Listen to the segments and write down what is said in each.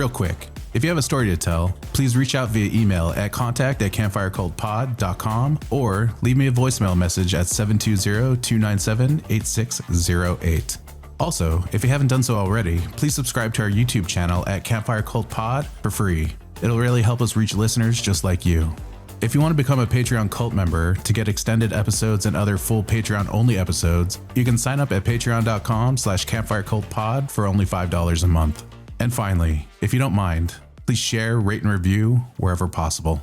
Real quick, if you have a story to tell, please reach out via email at contact@campfirecultpod.com or leave me a voicemail message at 720-297-8608. Also, if you haven't done so already, please subscribe to our YouTube channel at Campfire Cult Pod for free. It'll really help us reach listeners just like you. If you want to become a Patreon cult member to get extended episodes and other full Patreon-only episodes, you can sign up at patreon.com/campfirecultpod for only $5 a month. And finally, if you don't mind, please share, rate, and review wherever possible.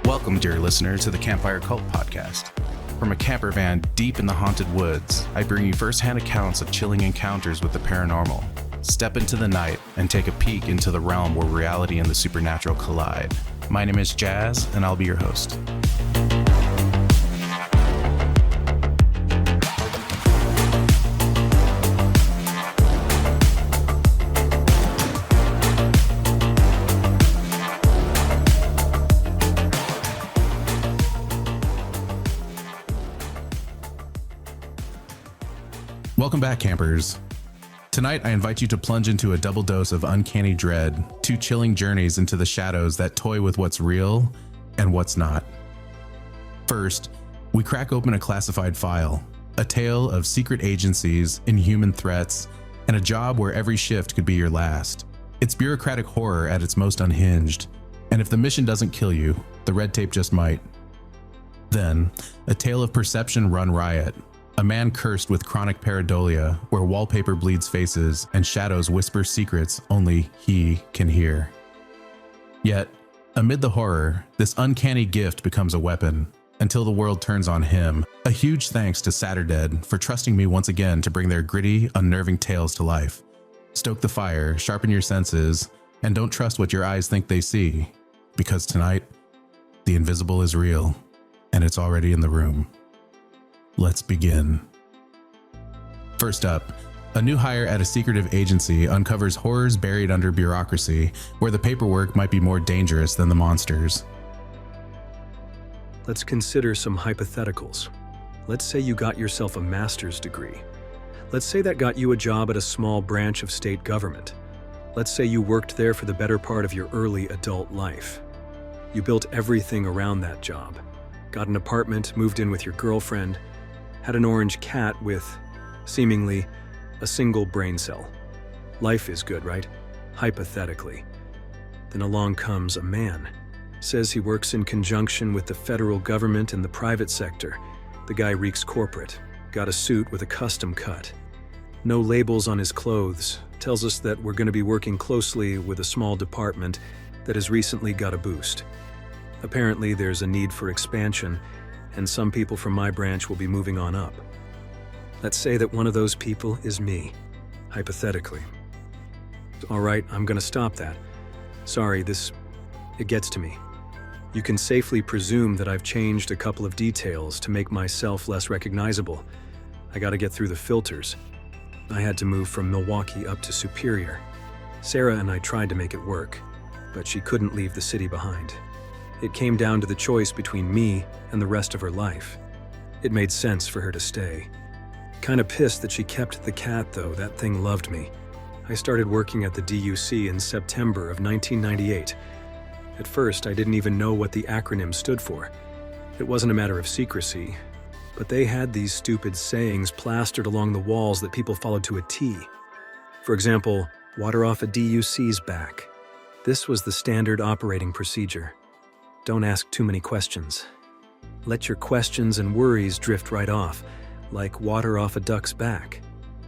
Welcome, dear listener, to the Campfire Cult Podcast. From a camper van deep in the haunted woods, I bring you first-hand accounts of chilling encounters with the paranormal. Step into the night and take a peek into the realm where reality and the supernatural collide. My name is Jazz, and I'll be your host. Welcome back, campers. Tonight, I invite you to plunge into a double dose of uncanny dread, two chilling journeys into the shadows that toy with what's real and what's not. First, we crack open a classified file, a tale of secret agencies, inhuman threats, and a job where every shift could be your last. It's bureaucratic horror at its most unhinged, and if the mission doesn't kill you, the red tape just might. Then, a tale of perception run riot. A man cursed with chronic pareidolia, where wallpaper bleeds faces and shadows whisper secrets only he can hear. Yet, amid the horror, this uncanny gift becomes a weapon, until the world turns on him. A huge thanks to Saturdead for trusting me once again to bring their gritty, unnerving tales to life. Stoke the fire, sharpen your senses, and don't trust what your eyes think they see, because tonight, the invisible is real, and it's already in the room. Let's begin. First up, a new hire at a secretive agency uncovers horrors buried under bureaucracy, where the paperwork might be more dangerous than the monsters. Let's consider some hypotheticals. Let's say you got yourself a master's degree. Let's say that got you a job at a small branch of state government. Let's say you worked there for the better part of your early adult life. You built everything around that job. Got an apartment, moved in with your girlfriend, had an orange cat with, seemingly, a single brain cell. Life is good, right? Hypothetically. Then along comes a man. Says he works in conjunction with the federal government and the private sector. The guy reeks corporate. Got a suit with a custom cut. No labels on his clothes. Tells us that we're going to be working closely with a small department that has recently got a boost. Apparently, there's a need for expansion, and some people from my branch will be moving on up. Let's say that one of those people is me, hypothetically. All right, I'm gonna stop that. Sorry, it gets to me. You can safely presume that I've changed a couple of details to make myself less recognizable. I gotta get through the filters. I had to move from Milwaukee up to Superior. Sarah and I tried to make it work, but she couldn't leave the city behind. It came down to the choice between me and the rest of her life. It made sense for her to stay. Kinda pissed that she kept the cat though, that thing loved me. I started working at the DUC in September of 1998. At first, I didn't even know what the acronym stood for. It wasn't a matter of secrecy, but they had these stupid sayings plastered along the walls that people followed to a T. For example, water off a DUC's back. This was the standard operating procedure. Don't ask too many questions. Let your questions and worries drift right off, like water off a duck's back.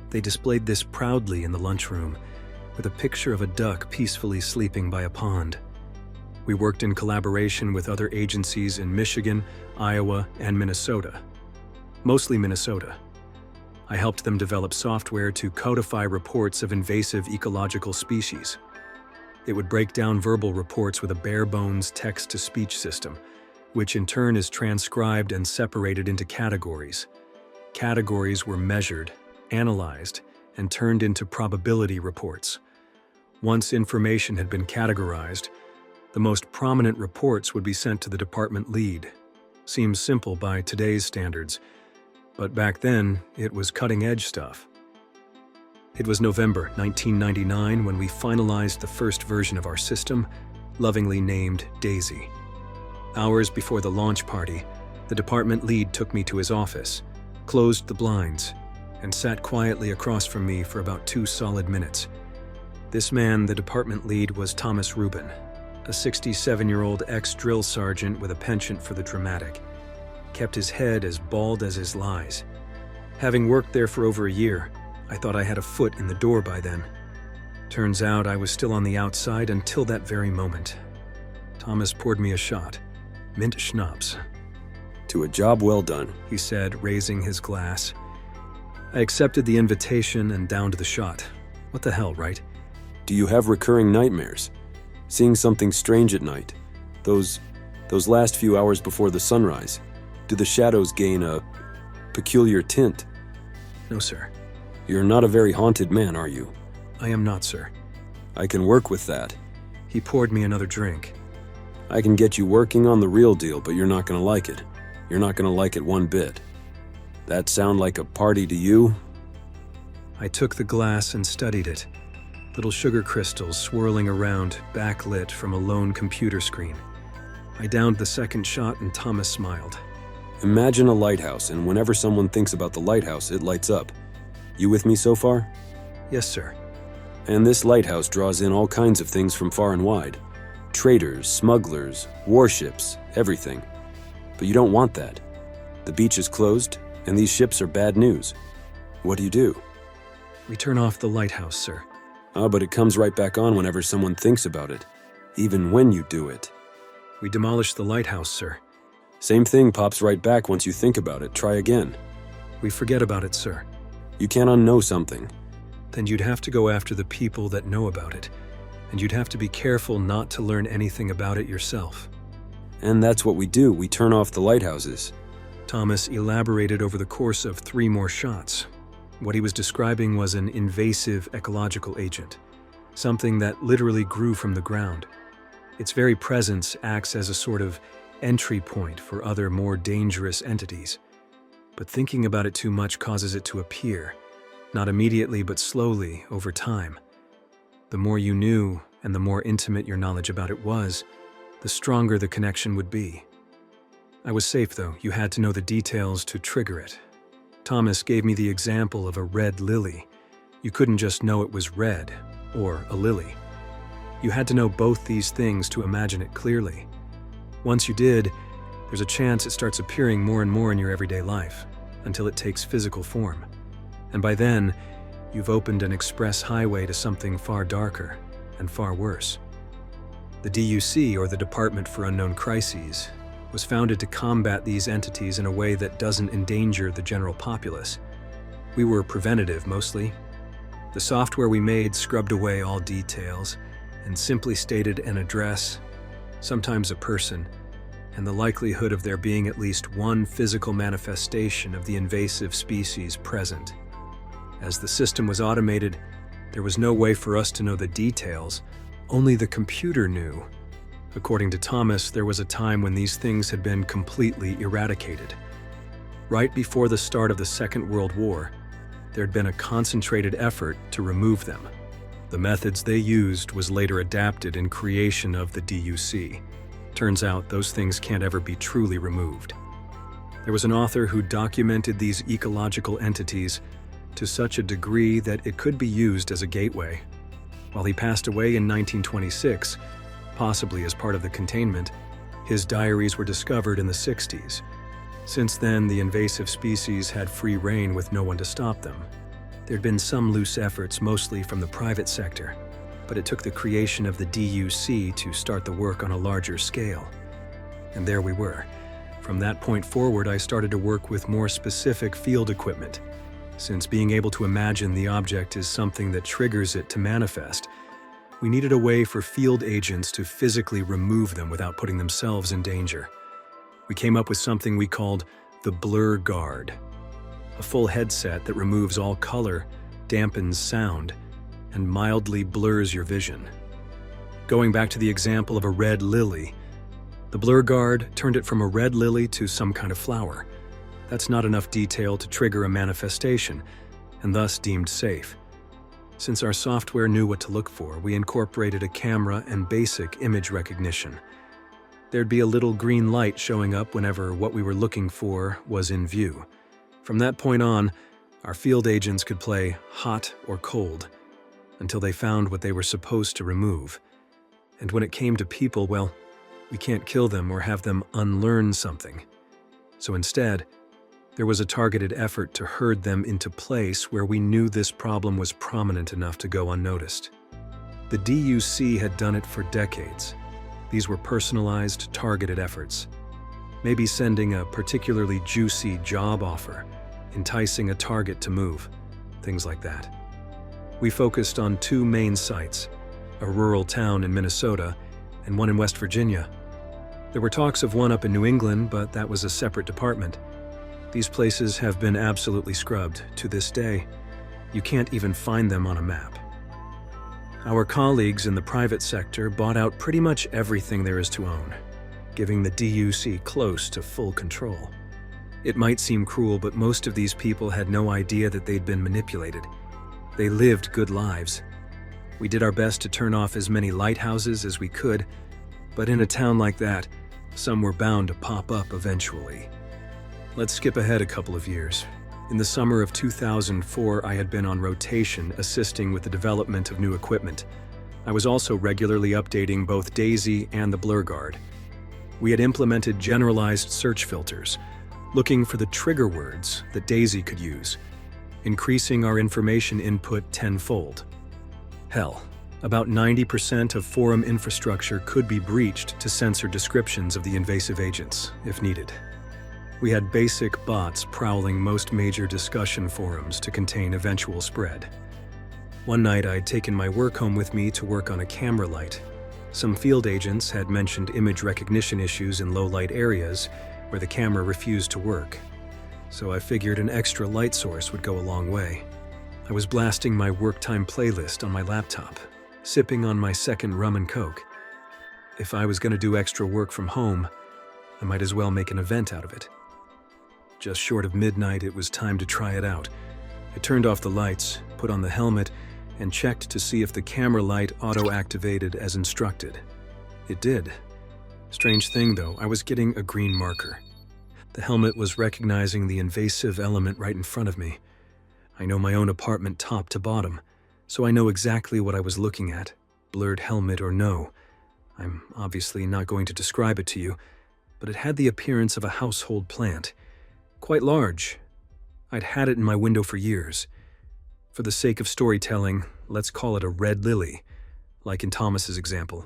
They displayed this proudly in the lunchroom, with a picture of a duck peacefully sleeping by a pond. We worked in collaboration with other agencies in Michigan, Iowa, and Minnesota. Mostly Minnesota. I helped them develop software to codify reports of invasive ecological species. It would break down verbal reports with a bare-bones text-to-speech system, which in turn is transcribed and separated into categories. Categories were measured, analyzed, and turned into probability reports. Once information had been categorized, the most prominent reports would be sent to the department lead. Seems simple by today's standards, but back then, it was cutting-edge stuff. It was November 1999 when we finalized the first version of our system, lovingly named Daisy. Hours before the launch party, the department lead took me to his office, closed the blinds, and sat quietly across from me for about 2 solid minutes. This man, the department lead, was Thomas Rubin, a 67-year-old ex-drill sergeant with a penchant for the dramatic. Kept his head as bald as his lies. Having worked there for over a year, I thought I had a foot in the door by then. Turns out I was still on the outside until that very moment. Thomas poured me a shot, mint schnapps. "To a job well done," he said, raising his glass. I accepted the invitation and downed the shot. What the hell, right? "Do you have recurring nightmares? Seeing something strange at night? Those last few hours before the sunrise? Do the shadows gain a peculiar tint?" No, sir. "You're not a very haunted man, are you?" I am not, sir. "I can work with that. He poured me another drink. I can get you working on the real deal, but you're not going to like it. You're not going to like it one bit. That sound like a party to you?" I took the glass and studied it. Little sugar crystals swirling around, backlit from a lone computer screen. I downed the second shot and Thomas smiled. "Imagine a lighthouse, and whenever someone thinks about the lighthouse, it lights up. You with me so far? Yes, sir. And this lighthouse draws in all kinds of things from far and wide. Traders, smugglers, warships, everything. But you don't want that. The beach is closed, and these ships are bad news. What do? We turn off the lighthouse, sir. But it comes right back on whenever someone thinks about it, even when you do it. We demolish the lighthouse, sir. Same thing pops right back once you think about it. Try again. We forget about it, sir. You can't unknow something. Then you'd have to go after the people that know about it, and you'd have to be careful not to learn anything about it yourself. And that's what we do. We turn off the lighthouses. Thomas elaborated over the course of 3 more shots. What he was describing was an invasive ecological agent, something that literally grew from the ground. Its very presence acts as a sort of entry point for other more dangerous entities. But thinking about it too much causes it to appear, not immediately but slowly over time. The more you knew and the more intimate your knowledge about it was, the stronger the connection would be. I was safe though. You had to know the details to trigger it. Thomas gave me the example of a red lily. You couldn't just know it was red or a lily. You had to know both these things to imagine it clearly. Once you did, there's a chance it starts appearing more and more in your everyday life, until it takes physical form. And by then, you've opened an express highway to something far darker and far worse. The DUC, or the Department for Unknown Crises, was founded to combat these entities in a way that doesn't endanger the general populace. We were preventative, mostly. The software we made scrubbed away all details and simply stated an address, sometimes a person, and the likelihood of there being at least one physical manifestation of the invasive species present. As the system was automated, there was no way for us to know the details, only the computer knew. According to Thomas, there was a time when these things had been completely eradicated. Right before the start of the Second World War, there had been a concentrated effort to remove them. The methods they used was later adapted in creation of the DUC. Turns out those things can't ever be truly removed. There was an author who documented these ecological entities to such a degree that it could be used as a gateway. While he passed away in 1926, possibly as part of the containment, his diaries were discovered in the 60s. Since then, the invasive species had free rein with no one to stop them. There'd been some loose efforts, mostly from the private sector, but it took the creation of the DUC to start the work on a larger scale. And there we were. From that point forward, I started to work with more specific field equipment, since being able to imagine the object is something that triggers it to manifest. We needed a way for field agents to physically remove them without putting themselves in danger. We came up with something we called the blur guard, a full headset that removes all color, dampens sound, and mildly blurs your vision. Going back to the example of a red lily, the blur guard turned it from a red lily to some kind of flower. That's not enough detail to trigger a manifestation, and thus deemed safe. Since our software knew what to look for, we incorporated a camera and basic image recognition. There'd be a little green light showing up whenever what we were looking for was in view. From that point on, our field agents could play hot or cold until they found what they were supposed to remove. And when it came to people, well, we can't kill them or have them unlearn something. So instead, there was a targeted effort to herd them into place where we knew this problem was prominent enough to go unnoticed. The DUC had done it for decades. These were personalized, targeted efforts. Maybe sending a particularly juicy job offer, enticing a target to move, things like that. We focused on two main sites, a rural town in Minnesota and one in West Virginia. There were talks of one up in New England, but that was a separate department. These places have been absolutely scrubbed to this day. You can't even find them on a map. Our colleagues in the private sector bought out pretty much everything there is to own, giving the DUC close to full control. It might seem cruel, but most of these people had no idea that they'd been manipulated. They lived good lives. We did our best to turn off as many lighthouses as we could, but in a town like that, some were bound to pop up eventually. Let's skip ahead a couple of years. In the summer of 2004, I had been on rotation assisting with the development of new equipment. I was also regularly updating both DAISY and the Blur Guard. We had implemented generalized search filters, looking for the trigger words that DAISY could use, increasing our information input tenfold. Hell, about 90% of forum infrastructure could be breached to censor descriptions of the invasive agents, if needed. We had basic bots prowling most major discussion forums to contain eventual spread. One night I'd taken my work home with me to work on a camera light. Some field agents had mentioned image recognition issues in low-light areas where the camera refused to work, so I figured an extra light source would go a long way. I was blasting my work time playlist on my laptop, sipping on my second rum and coke. If I was going to do extra work from home, I might as well make an event out of it. Just short of midnight, it was time to try it out. I turned off the lights, put on the helmet, and checked to see if the camera light auto-activated as instructed. It did. Strange thing though, I was getting a green marker. The helmet was recognizing the invasive element right in front of me. I know my own apartment top to bottom, so I know exactly what I was looking at, blurred helmet or no. I'm obviously not going to describe it to you, but it had the appearance of a household plant. Quite large. I'd had it in my window for years. For the sake of storytelling, let's call it a red lily, like in Thomas's example.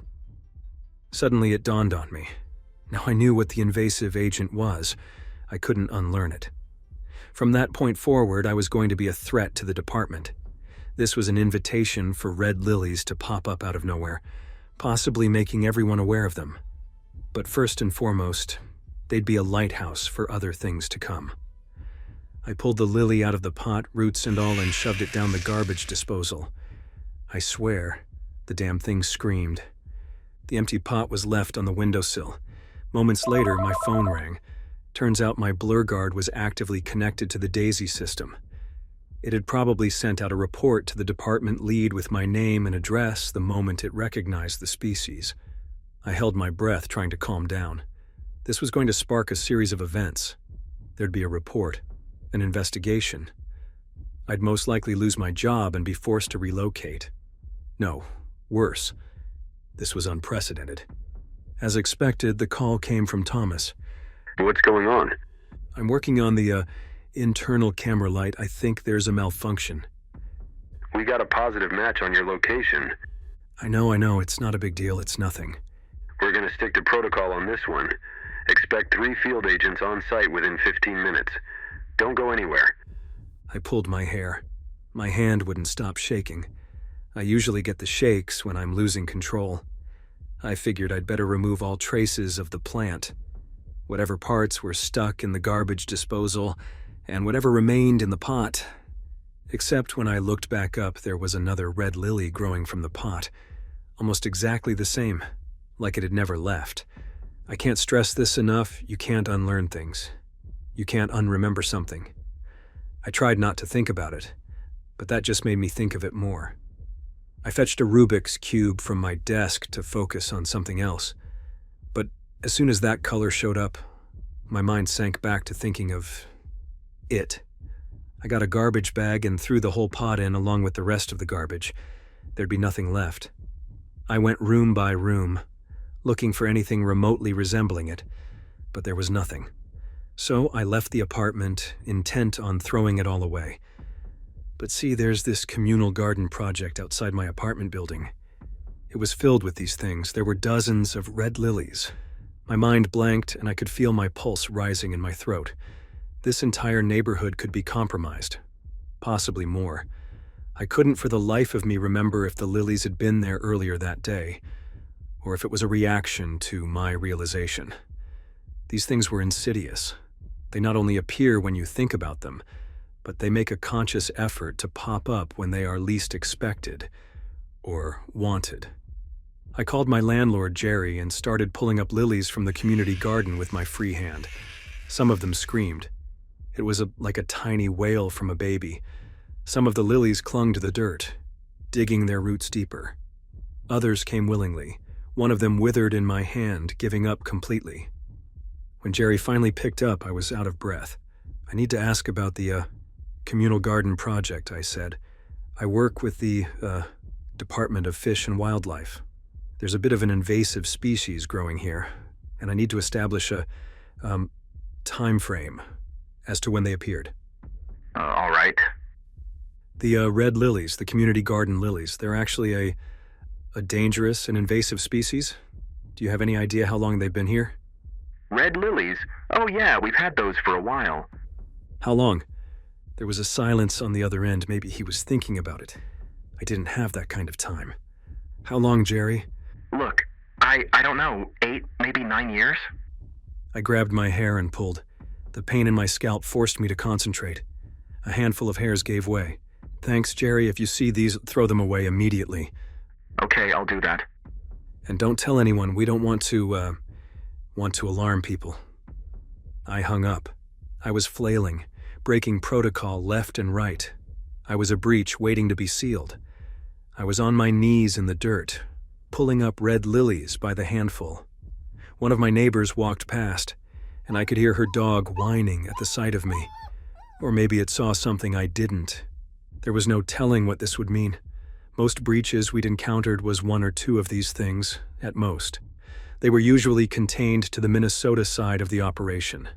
Suddenly it dawned on me. Now I knew what the invasive agent was. I couldn't unlearn it. From that point forward, I was going to be a threat to the department. This was an invitation for red lilies to pop up out of nowhere, possibly making everyone aware of them. But first and foremost, they'd be a lighthouse for other things to come. I pulled the lily out of the pot, roots and all, and shoved it down the garbage disposal. I swear, the damn thing screamed. The empty pot was left on the windowsill. Moments later, my phone rang. Turns out my Blur Guard was actively connected to the DAISY system. It had probably sent out a report to the department lead with my name and address the moment it recognized the species. I held my breath, trying to calm down. This was going to spark a series of events. There'd be a report, an investigation. I'd most likely lose my job and be forced to relocate. No, worse. This was unprecedented. As expected, the call came from Thomas. What's going on? I'm working on the internal camera light. I think there's a malfunction. We got a positive match on your location. I know. It's not a big deal. It's nothing. We're gonna stick to protocol on this one. Expect 3 field agents on site within 15 minutes. Don't go anywhere. I pulled my hair. My hand wouldn't stop shaking. I usually get the shakes when I'm losing control. I figured I'd better remove all traces of the plant. Whatever parts were stuck in the garbage disposal, and whatever remained in the pot. Except when I looked back up, there was another red lily growing from the pot, almost exactly the same, like it had never left. I can't stress this enough, you can't unlearn things. You can't unremember something. I tried not to think about it, but that just made me think of it more. I fetched a Rubik's Cube from my desk to focus on something else, but as soon as that color showed up, my mind sank back to thinking of it. I got a garbage bag and threw the whole pot in along with the rest of the garbage. There'd be nothing left. I went room by room, looking for anything remotely resembling it, but there was nothing. So I left the apartment, intent on throwing it all away. But see, there's this communal garden project outside my apartment building. It was filled with these things. There were dozens of red lilies. My mind blanked and I could feel my pulse rising in my throat. This entire neighborhood could be compromised. Possibly more. I couldn't for the life of me remember if the lilies had been there earlier that day, or if it was a reaction to my realization. These things were insidious. They not only appear when you think about them, but they make a conscious effort to pop up when they are least expected or wanted. I called my landlord, Jerry, and started pulling up lilies from the community garden with my free hand. Some of them screamed. It was like a tiny wail from a baby. Some of the lilies clung to the dirt, digging their roots deeper. Others came willingly. One of them withered in my hand, giving up completely. When Jerry finally picked up, I was out of breath. I need to ask about the communal garden project, I said. I work with the Department of Fish and Wildlife. There's a bit of an invasive species growing here, and I need to establish a time frame as to when they appeared. All right. The red lilies, the community garden lilies, they're actually a dangerous and invasive species. Do you have any idea how long they've been here? Red lilies? Oh yeah, we've had those for a while. How long? There was a silence on the other end. Maybe he was thinking about it. I didn't have that kind of time. How long, Jerry? Look, I don't know, 8, maybe 9 years? I grabbed my hair and pulled. The pain in my scalp forced me to concentrate. A handful of hairs gave way. Thanks, Jerry. If you see these, throw them away immediately. Okay, I'll do that. And don't tell anyone. We don't want to alarm people. I hung up. I was flailing, breaking protocol left and right. I was a breach waiting to be sealed. I was on my knees in the dirt, pulling up red lilies by the handful. One of my neighbors walked past, and I could hear her dog whining at the sight of me. Or maybe it saw something I didn't. There was no telling what this would mean. Most breaches we'd encountered was 1 or 2 of these things, at most. They were usually contained to the Minnesota side of the operation.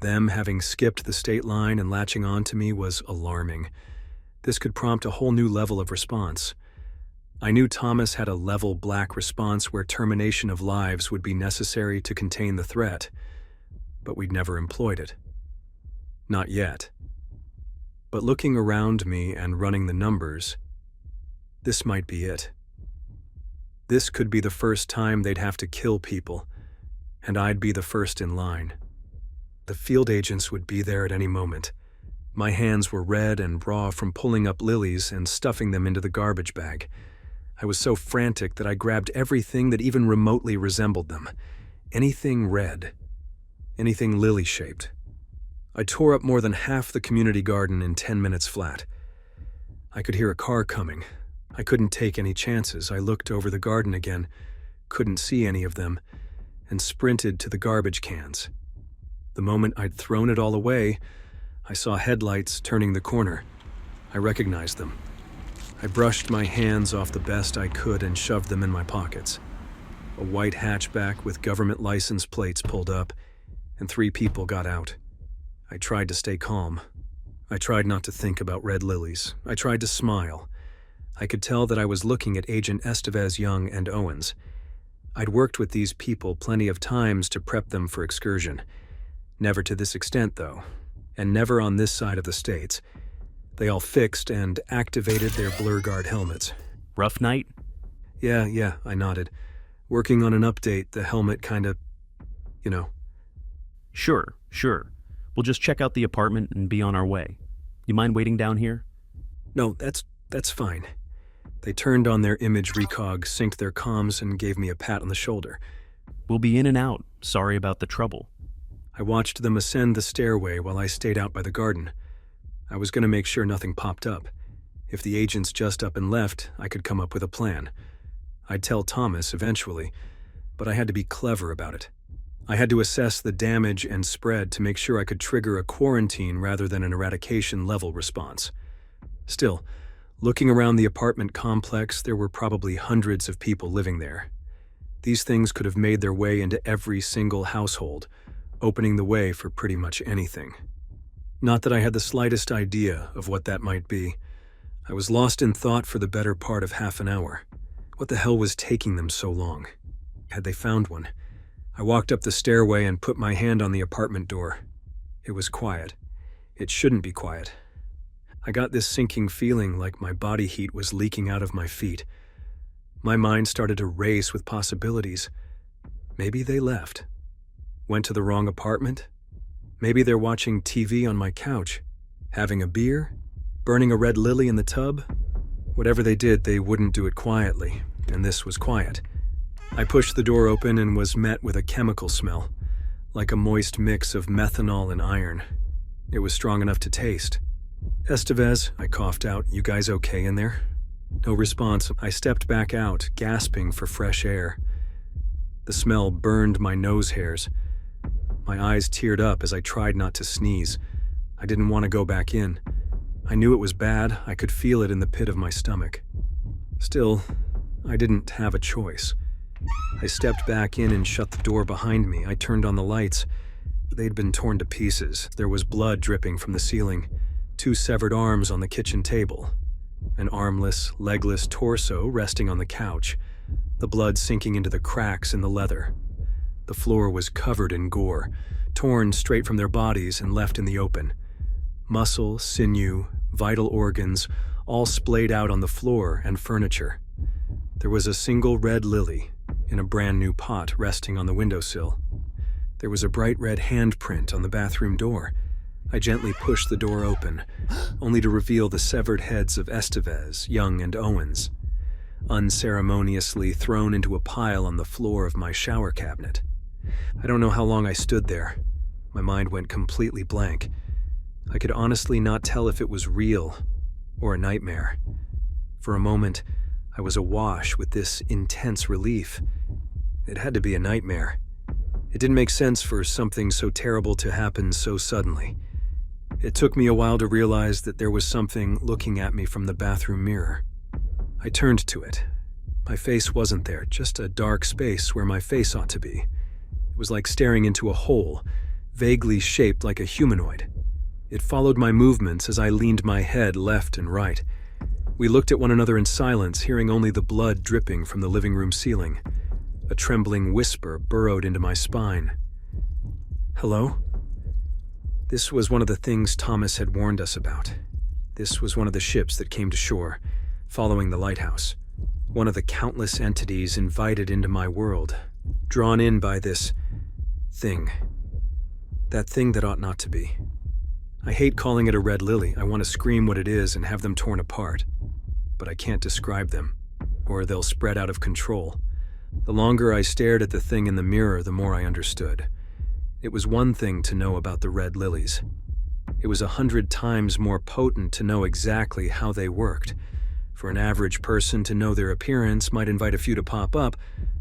Them having skipped the state line and latching on to me was alarming. This could prompt a whole new level of response. I knew Thomas had a level black response where termination of lives would be necessary to contain the threat, but we'd never employed it. Not yet. But looking around me and running the numbers, this might be it. This could be the first time they'd have to kill people, and I'd be the first in line. The field agents would be there at any moment. My hands were red and raw from pulling up lilies and stuffing them into the garbage bag. I was so frantic that I grabbed everything that even remotely resembled them. Anything red. Anything lily-shaped. I tore up more than half the community garden in 10 minutes flat. I could hear a car coming. I couldn't take any chances. I looked over the garden again, couldn't see any of them, and sprinted to the garbage cans. The moment I'd thrown it all away, I saw headlights turning the corner. I recognized them. I brushed my hands off the best I could and shoved them in my pockets. A white hatchback with government license plates pulled up, and 3 people got out. I tried to stay calm. I tried not to think about red lilies. I tried to smile. I could tell that I was looking at Agent Estevez, Young, and Owens. I'd worked with these people plenty of times to prep them for excursion. Never to this extent, though, and never on this side of the states. They all fixed and activated their blur guard helmets. Rough night? Yeah, I nodded. Working on an update, the helmet kinda, you know. Sure. We'll just check out the apartment and be on our way. You mind waiting down here? No, that's fine. They turned on their image recog, synced their comms, and gave me a pat on the shoulder. We'll be in and out. Sorry about the trouble. I watched them ascend the stairway while I stayed out by the garden. I was going to make sure nothing popped up. If the agents just up and left, I could come up with a plan. I'd tell Thomas eventually, but I had to be clever about it. I had to assess the damage and spread to make sure I could trigger a quarantine rather than an eradication-level response. Still, looking around the apartment complex, there were probably hundreds of people living there. These things could have made their way into every single household, opening the way for pretty much anything. Not that I had the slightest idea of what that might be. I was lost in thought for the better part of half an hour. What the hell was taking them so long? Had they found one? I walked up the stairway and put my hand on the apartment door. It was quiet. It shouldn't be quiet. I got this sinking feeling like my body heat was leaking out of my feet. My mind started to race with possibilities. Maybe they left. Went to the wrong apartment? Maybe they're watching TV on my couch, having a beer, burning a red lily in the tub. Whatever they did, they wouldn't do it quietly, and this was quiet. I pushed the door open and was met with a chemical smell, like a moist mix of methanol and iron. It was strong enough to taste. "Estevez," I coughed out, "you guys okay in there?" No response. I stepped back out, gasping for fresh air. The smell burned my nose hairs. My eyes teared up as I tried not to sneeze. I didn't want to go back in. I knew it was bad. I could feel it in the pit of my stomach. Still, I didn't have a choice. I stepped back in and shut the door behind me. I turned on the lights. They'd been torn to pieces. There was blood dripping from the ceiling. 2 severed arms on the kitchen table. An armless, legless torso resting on the couch. The blood sinking into the cracks in the leather. The floor was covered in gore, torn straight from their bodies and left in the open. Muscle, sinew, vital organs, all splayed out on the floor and furniture. There was a single red lily in a brand new pot resting on the windowsill. There was a bright red handprint on the bathroom door. I gently pushed the door open, only to reveal the severed heads of Estevez, Young, and Owens, unceremoniously thrown into a pile on the floor of my shower cabinet. I don't know how long I stood there. My mind went completely blank. I could honestly not tell if it was real or a nightmare. For a moment, I was awash with this intense relief. It had to be a nightmare. It didn't make sense for something so terrible to happen so suddenly. It took me a while to realize that there was something looking at me from the bathroom mirror. I turned to it. My face wasn't there, just a dark space where my face ought to be. It was like staring into a hole, vaguely shaped like a humanoid. It followed my movements as I leaned my head left and right. We looked at one another in silence, hearing only the blood dripping from the living room ceiling. A trembling whisper burrowed into my spine. "Hello?" This was one of the things Thomas had warned us about. This was one of the ships that came to shore, following the lighthouse. One of the countless entities invited into my world, drawn in by this thing. That thing that ought not to be. I hate calling it a red lily. I want to scream what it is and have them torn apart. But I can't describe them, or they'll spread out of control. The longer I stared at the thing in the mirror, the more I understood. It was one thing to know about the red lilies. It was 100 times more potent to know exactly how they worked. For an average person to know their appearance might invite a few to pop up,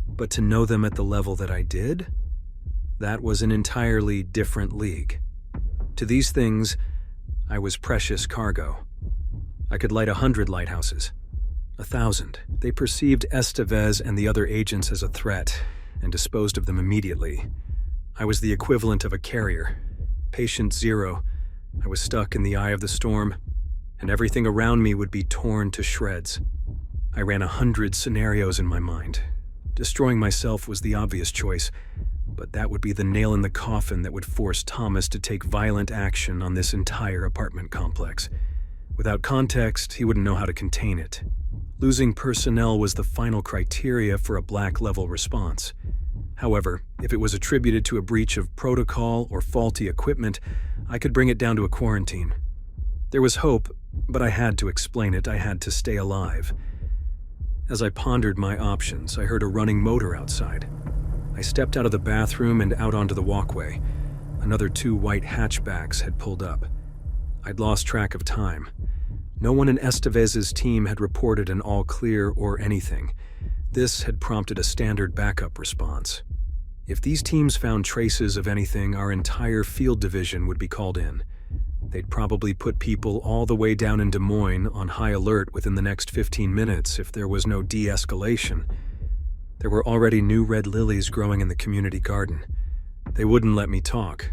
but to know them at the level that I did? That was an entirely different league. To these things, I was precious cargo. I could light 100 lighthouses. 1,000. They perceived Estevez and the other agents as a threat, and disposed of them immediately. I was the equivalent of a carrier. Patient zero. I was stuck in the eye of the storm, and everything around me would be torn to shreds. I ran 100 scenarios in my mind. Destroying myself was the obvious choice, but that would be the nail in the coffin that would force Thomas to take violent action on this entire apartment complex. Without context, he wouldn't know how to contain it. Losing personnel was the final criteria for a black-level response. However, if it was attributed to a breach of protocol or faulty equipment, I could bring it down to a quarantine. There was hope, but I had to explain it. I had to stay alive. As I pondered my options, I heard a running motor outside. I stepped out of the bathroom and out onto the walkway. Another 2 white hatchbacks had pulled up. I'd lost track of time. No one in Estevez's team had reported an all-clear or anything. This had prompted a standard backup response. If these teams found traces of anything, our entire field division would be called in. They'd probably put people all the way down in Des Moines on high alert within the next 15 minutes if there was no de-escalation. There were already new red lilies growing in the community garden. They wouldn't let me talk.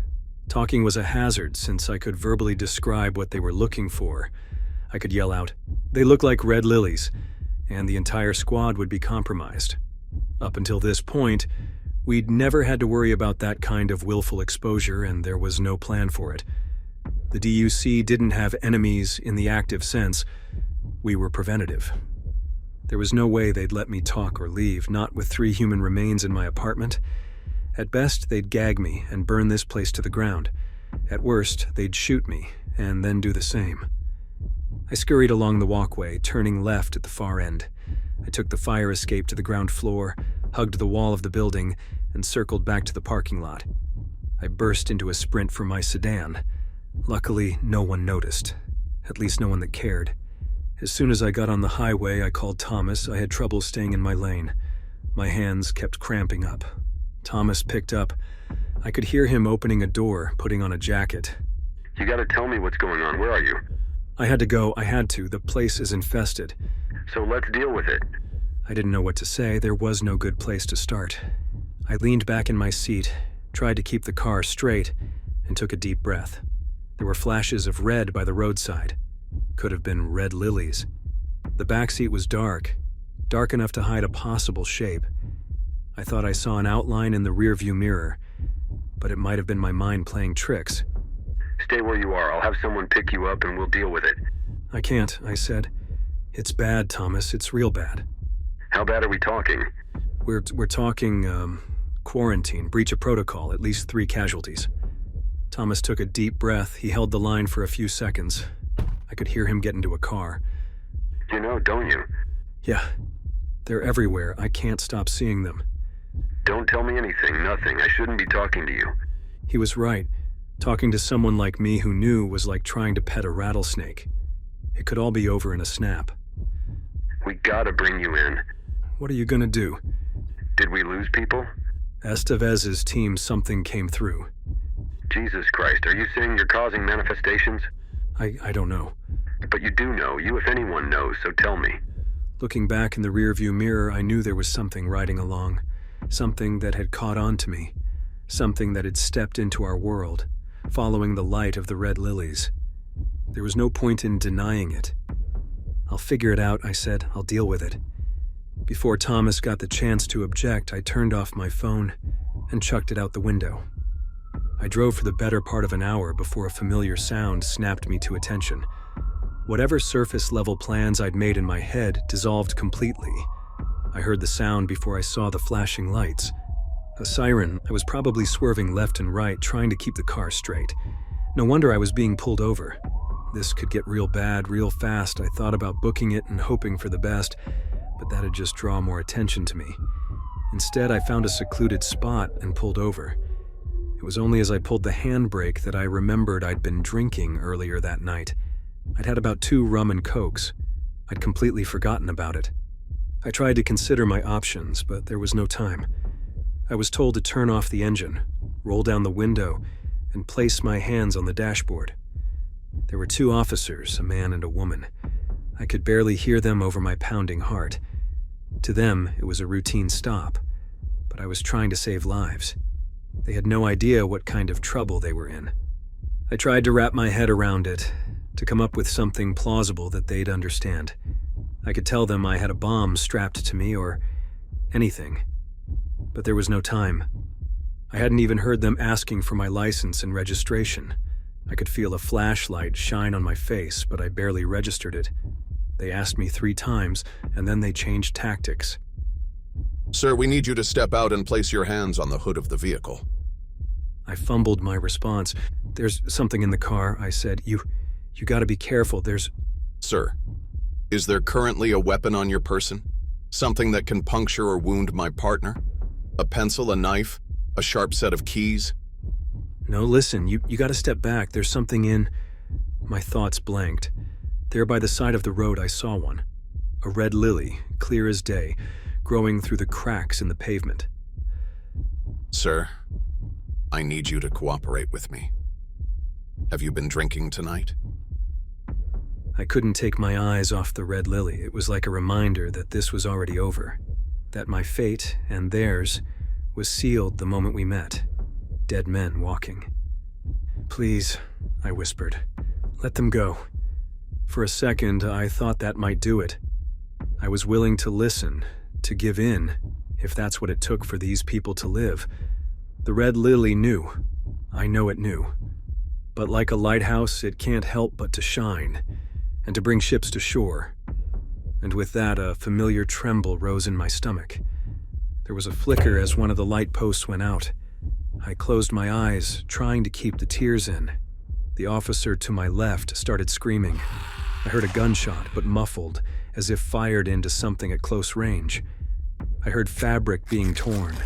Talking was a hazard since I could verbally describe what they were looking for. I could yell out, "They look like red lilies," and the entire squad would be compromised. Up until this point, we'd never had to worry about that kind of willful exposure, and there was no plan for it. The DUC didn't have enemies in the active sense. We were preventative. There was no way they'd let me talk or leave, not with 3 human remains in my apartment. At best, they'd gag me and burn this place to the ground. At worst, they'd shoot me and then do the same. I scurried along the walkway, turning left at the far end. I took the fire escape to the ground floor, hugged the wall of the building, and circled back to the parking lot. I burst into a sprint for my sedan. Luckily, no one noticed. At least no one that cared. As soon as I got on the highway, I called Thomas. I had trouble staying in my lane. My hands kept cramping up. Thomas picked up. I could hear him opening a door, putting on a jacket. You gotta tell me what's going on. Where are you? I had to go. I had to. The place is infested. So let's deal with it. I didn't know what to say. There was no good place to start. I leaned back in my seat, tried to keep the car straight, and took a deep breath. There were flashes of red by the roadside. Could have been red lilies. The backseat was dark enough to hide a possible shape. I thought I saw an outline in the rearview mirror, but it might have been my mind playing tricks. Stay where you are. I'll have someone pick you up and we'll deal with it. I can't, I said. It's bad, Thomas. It's real bad. How bad are we talking? We're talking, quarantine, breach of protocol, at least 3 casualties. Thomas took a deep breath. He held the line for a few seconds. I could hear him get into a car. You know, don't you? Yeah. They're everywhere. I can't stop seeing them. Don't tell me anything, nothing. I shouldn't be talking to you. He was right. Talking to someone like me who knew was like trying to pet a rattlesnake. It could all be over in a snap. We gotta bring you in. What are you gonna do? Did we lose people? Estevez's team, something came through. Jesus Christ, are you saying you're causing manifestations? I don't know. But you do know. You, if anyone, knows, so tell me. Looking back in the rearview mirror, I knew there was something riding along. Something that had caught on to me. Something that had stepped into our world, following the light of the red lilies. There was no point in denying it. I'll figure it out, I said. I'll deal with it. Before Thomas got the chance to object, I turned off my phone and chucked it out the window. I drove for the better part of an hour before a familiar sound snapped me to attention. Whatever surface-level plans I'd made in my head dissolved completely. I heard the sound before I saw the flashing lights. A siren. I was probably swerving left and right, trying to keep the car straight. No wonder I was being pulled over. This could get real bad, real fast. I thought about booking it and hoping for the best, but that'd just draw more attention to me. Instead, I found a secluded spot and pulled over. It was only as I pulled the handbrake that I remembered I'd been drinking earlier that night. I'd had about 2 rum and cokes. I'd completely forgotten about it. I tried to consider my options, but there was no time. I was told to turn off the engine, roll down the window, and place my hands on the dashboard. There were 2 officers, a man and a woman. I could barely hear them over my pounding heart. To them, it was a routine stop, but I was trying to save lives. They had no idea what kind of trouble they were in. I tried to wrap my head around it, to come up with something plausible that they'd understand. I could tell them I had a bomb strapped to me or anything, but there was no time. I hadn't even heard them asking for my license and registration. I could feel a flashlight shine on my face, but I barely registered it. They asked me 3 times, and then they changed tactics. Sir, we need you to step out and place your hands on the hood of the vehicle. I fumbled my response. "There's something in the car," I said. You gotta be careful, there's... Sir, is there currently a weapon on your person? Something that can puncture or wound my partner? A pencil, a knife, a sharp set of keys? No, listen, you gotta step back. There's something in... My thoughts blanked. There by the side of the road I saw one. A red lily, clear as day, growing through the cracks in the pavement. Sir, I need you to cooperate with me. Have you been drinking tonight? I couldn't take my eyes off the red lily. It was like a reminder that this was already over. That my fate, and theirs, was sealed the moment we met. Dead men walking. "Please," I whispered. "Let them go." For a second, I thought that might do it. I was willing to listen, to give in, if that's what it took for these people to live. The red lily knew. I know it knew. But like a lighthouse, it can't help but to shine, and to bring ships to shore. And with that, a familiar tremble rose in my stomach. There was a flicker as one of the light posts went out. I closed my eyes, trying to keep the tears in. The officer to my left started screaming. I heard a gunshot, but muffled, as if fired into something at close range. I heard fabric being torn,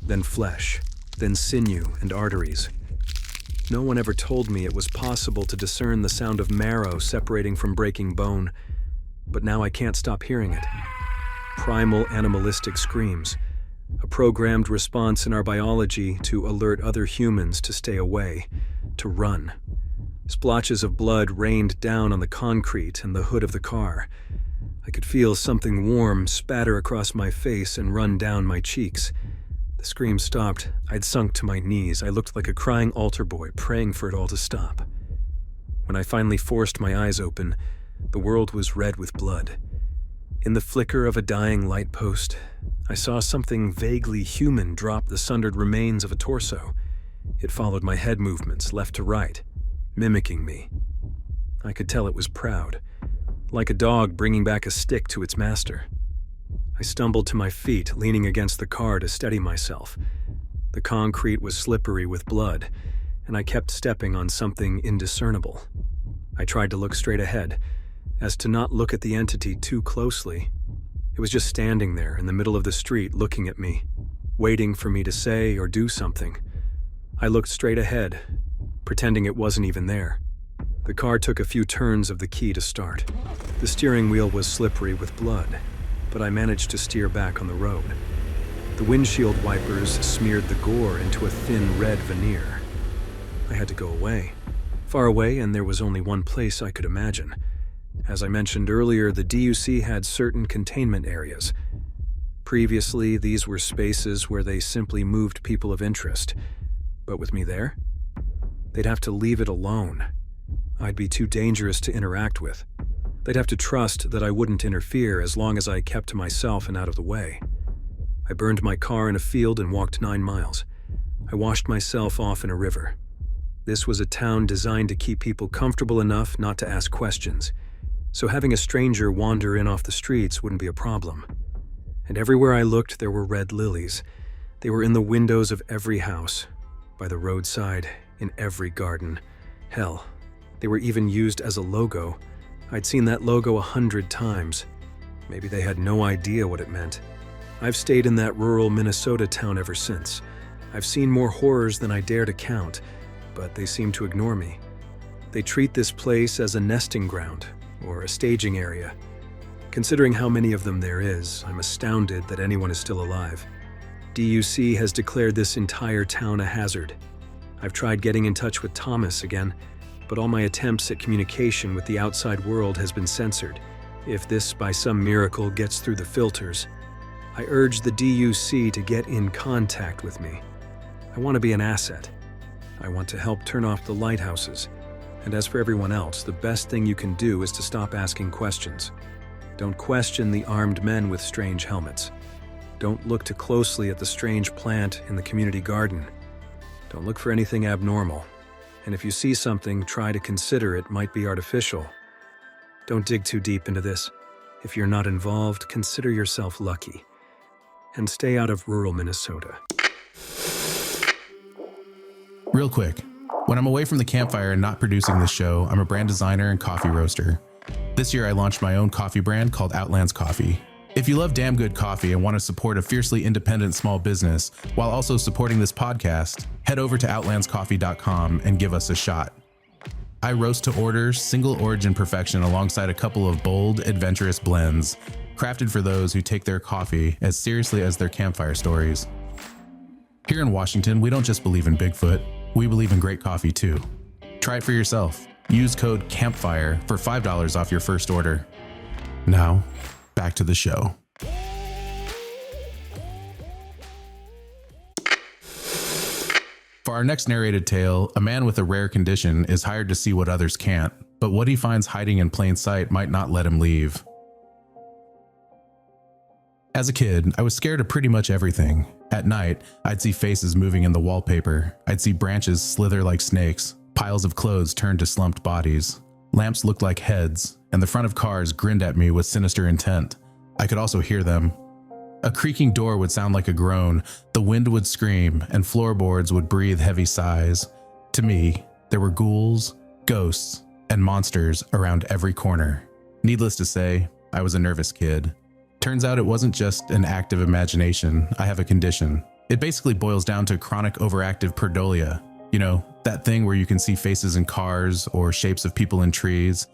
then flesh, then sinew and arteries. No one ever told me it was possible to discern the sound of marrow separating from breaking bone, but now I can't stop hearing it. Primal animalistic screams, a programmed response in our biology to alert other humans to stay away, to run. Splotches of blood rained down on the concrete and the hood of the car. I could feel something warm spatter across my face and run down my cheeks. The scream stopped. I'd sunk to my knees. I looked like a crying altar boy, praying for it all to stop. When I finally forced my eyes open, the world was red with blood. In the flicker of a dying light post, I saw something vaguely human drop the sundered remains of a torso. It followed my head movements, left to right, mimicking me. I could tell it was proud, like a dog bringing back a stick to its master. I stumbled to my feet, leaning against the car to steady myself. The concrete was slippery with blood, and I kept stepping on something indiscernible. I tried to look straight ahead, as to not look at the entity too closely. It was just standing there in the middle of the street looking at me, waiting for me to say or do something. I looked straight ahead, pretending it wasn't even there. The car took a few turns of the key to start. The steering wheel was slippery with blood, but I managed to steer back on the road. The windshield wipers smeared the gore into a thin red veneer. I had to go away. Far away, and there was only one place I could imagine. As I mentioned earlier, the DUC had certain containment areas. Previously, these were spaces where they simply moved people of interest. But with me there, they'd have to leave it alone. I'd be too dangerous to interact with. They'd have to trust that I wouldn't interfere as long as I kept to myself and out of the way. I burned my car in a field and walked 9 miles. I washed myself off in a river. This was a town designed to keep people comfortable enough not to ask questions, so having a stranger wander in off the streets wouldn't be a problem. And everywhere I looked, there were red lilies. They were in the windows of every house, by the roadside, in every garden. Hell, they were even used as a logo. I'd seen that logo 100 times. Maybe they had no idea what it meant. I've stayed in that rural Minnesota town ever since. I've seen more horrors than I dare to count, but they seem to ignore me. They treat this place as a nesting ground, or a staging area. Considering how many of them there is, I'm astounded that anyone is still alive. DUC has declared this entire town a hazard. I've tried getting in touch with Thomas again, but all my attempts at communication with the outside world has been censored. If this, by some miracle, gets through the filters, I urge the DUC to get in contact with me. I want to be an asset. I want to help turn off the lighthouses. And as for everyone else, the best thing you can do is to stop asking questions. Don't question the armed men with strange helmets. Don't look too closely at the strange plant in the community garden. Don't look for anything abnormal. And if you see something, try to consider it might be artificial. Don't dig too deep into this. If you're not involved, consider yourself lucky. And stay out of rural Minnesota. Real quick, when I'm away from the campfire and not producing this show, I'm a brand designer and coffee roaster. This year I launched my own coffee brand called Outlands Coffee. If you love damn good coffee and want to support a fiercely independent small business while also supporting this podcast, head over to outlandscoffee.com and give us a shot. I roast to order, single origin perfection alongside a couple of bold, adventurous blends, crafted for those who take their coffee as seriously as their campfire stories. Here in Washington, we don't just believe in Bigfoot, we believe in great coffee too. Try it for yourself. Use code CAMPFIRE for $5 off your first order. Now, back to the show. For our next narrated tale, a man with a rare condition is hired to see what others can't, but what he finds hiding in plain sight might not let him leave. As a kid, I was scared of pretty much everything. At night, I'd see faces moving in the wallpaper. I'd see branches slither like snakes, piles of clothes turned to slumped bodies. Lamps looked like heads, and the front of cars grinned at me with sinister intent. I could also hear them. A creaking door would sound like a groan, the wind would scream, and floorboards would breathe heavy sighs. To me, there were ghouls, ghosts, and monsters around every corner. Needless to say, I was a nervous kid. Turns out it wasn't just an active imagination. I have a condition. It basically boils down to chronic overactive pareidolia. You know, that thing where you can see faces in cars or shapes of people in trees.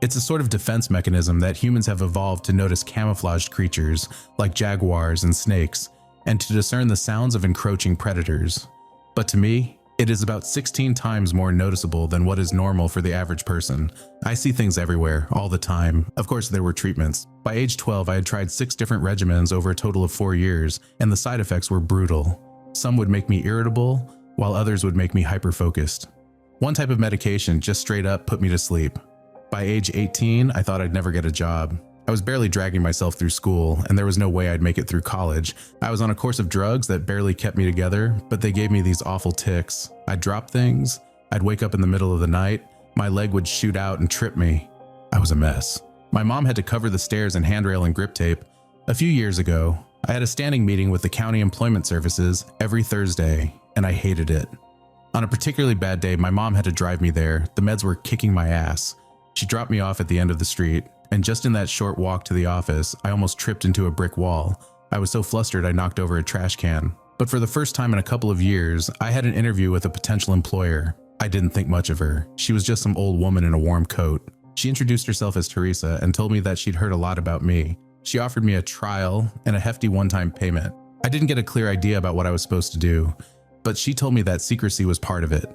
It's a sort of defense mechanism that humans have evolved to notice camouflaged creatures like jaguars and snakes, and to discern the sounds of encroaching predators. But to me, it is about 16 times more noticeable than what is normal for the average person. I see things everywhere, all the time. Of course, there were treatments. By age 12, I had tried 6 different regimens over a total of 4 years, and the side effects were brutal. Some would make me irritable, while others would make me hyper-focused. One type of medication just straight up put me to sleep. By age 18, I thought I'd never get a job. I was barely dragging myself through school, and there was no way I'd make it through college. I was on a course of drugs that barely kept me together, but they gave me these awful tics. I'd drop things, I'd wake up in the middle of the night, my leg would shoot out and trip me. I was a mess. My mom had to cover the stairs in handrail and grip tape. A few years ago, I had a standing meeting with the county employment services every Thursday, and I hated it. On a particularly bad day, my mom had to drive me there. The meds were kicking my ass. She dropped me off at the end of the street, and just in that short walk to the office, I almost tripped into a brick wall. I was so flustered I knocked over a trash can. But for the first time in a couple of years, I had an interview with a potential employer. I didn't think much of her. She was just some old woman in a warm coat. She introduced herself as Teresa and told me that she'd heard a lot about me. She offered me a trial and a hefty one-time payment. I didn't get a clear idea about what I was supposed to do, but she told me that secrecy was part of it.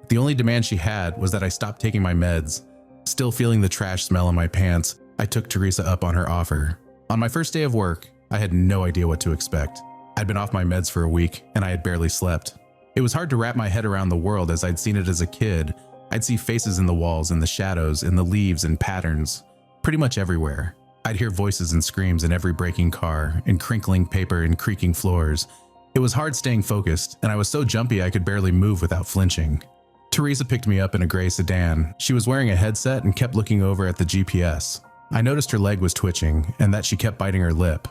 The only demand she had was that I stop taking my meds. Still feeling the trash smell in my pants, I took Teresa up on her offer. On my first day of work, I had no idea what to expect. I'd been off my meds for a week, and I had barely slept. It was hard to wrap my head around the world as I'd seen it as a kid. I'd see faces in the walls, in the shadows, in the leaves and patterns, pretty much everywhere. I'd hear voices and screams in every breaking car, in crinkling paper and creaking floors. It was hard staying focused, and I was so jumpy I could barely move without flinching. Teresa picked me up in a gray sedan. She was wearing a headset and kept looking over at the GPS. I noticed her leg was twitching and that she kept biting her lip.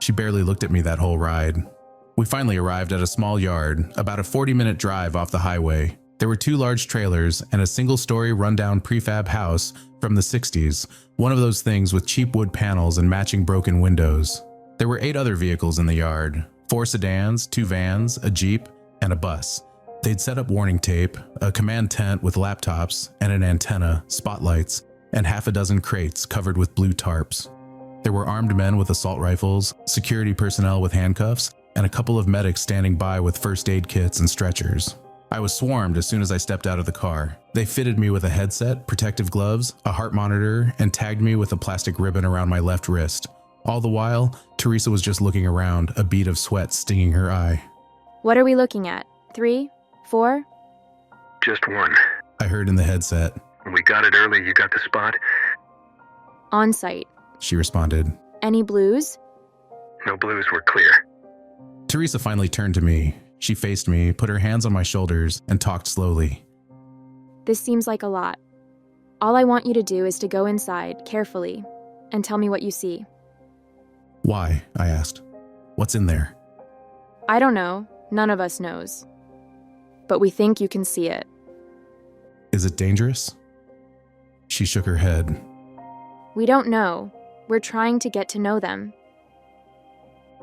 She barely looked at me that whole ride. We finally arrived at a small yard, about a 40-minute drive off the highway. There were 2 large trailers and a single-story rundown prefab house from the 60s, one of those things with cheap wood panels and matching broken windows. There were 8 other vehicles in the yard, 4 sedans, 2 vans, a Jeep, and a bus. They'd set up warning tape, a command tent with laptops and an antenna, spotlights, and half a dozen crates covered with blue tarps. There were armed men with assault rifles, security personnel with handcuffs, and a couple of medics standing by with first aid kits and stretchers. I was swarmed as soon as I stepped out of the car. They fitted me with a headset, protective gloves, a heart monitor, and tagged me with a plastic ribbon around my left wrist. All the while, Teresa was just looking around, a bead of sweat stinging her eye. What are we looking at? 3? 4? Just 1. I heard in the headset. We got it early. You got the spot? On site. She responded. Any blues? No blues. We're clear. Teresa finally turned to me. She faced me, put her hands on my shoulders, and talked slowly. This seems like a lot. All I want you to do is to go inside, carefully, and tell me what you see. Why? I asked. What's in there? I don't know. None of us knows. But we think you can see it. Is it dangerous? She shook her head. We don't know. We're trying to get to know them.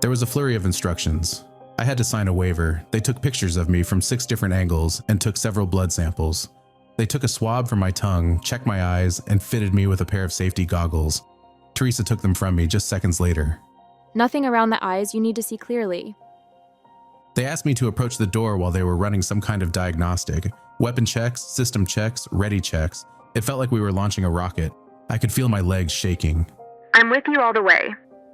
There was a flurry of instructions. I had to sign a waiver. They took pictures of me from 6 different angles and took several blood samples. They took a swab from my tongue, checked my eyes, and fitted me with a pair of safety goggles. Teresa took them from me just seconds later. Nothing around the eyes you need to see clearly. They asked me to approach the door while they were running some kind of diagnostic. Weapon checks, system checks, ready checks. It felt like we were launching a rocket. I could feel my legs shaking. I'm with you all the way.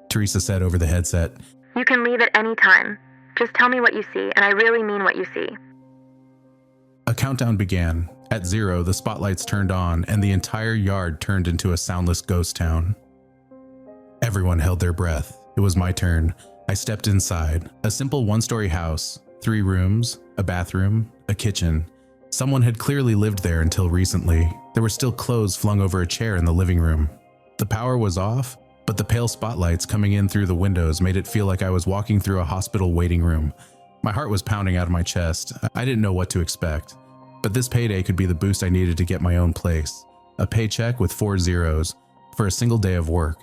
Teresa said over the headset. You can leave at any time. Just tell me what you see, and I really mean what you see. A countdown began. At 0, the spotlights turned on, and the entire yard turned into a soundless ghost town. Everyone held their breath. It was my turn. I stepped inside. A simple 1-story house, 3 rooms, a bathroom, a kitchen. Someone had clearly lived there until recently. There were still clothes flung over a chair in the living room. The power was off, but the pale spotlights coming in through the windows made it feel like I was walking through a hospital waiting room. My heart was pounding out of my chest. I didn't know what to expect. But this payday could be the boost I needed to get my own place. A paycheck with 4 zeros for a single day of work.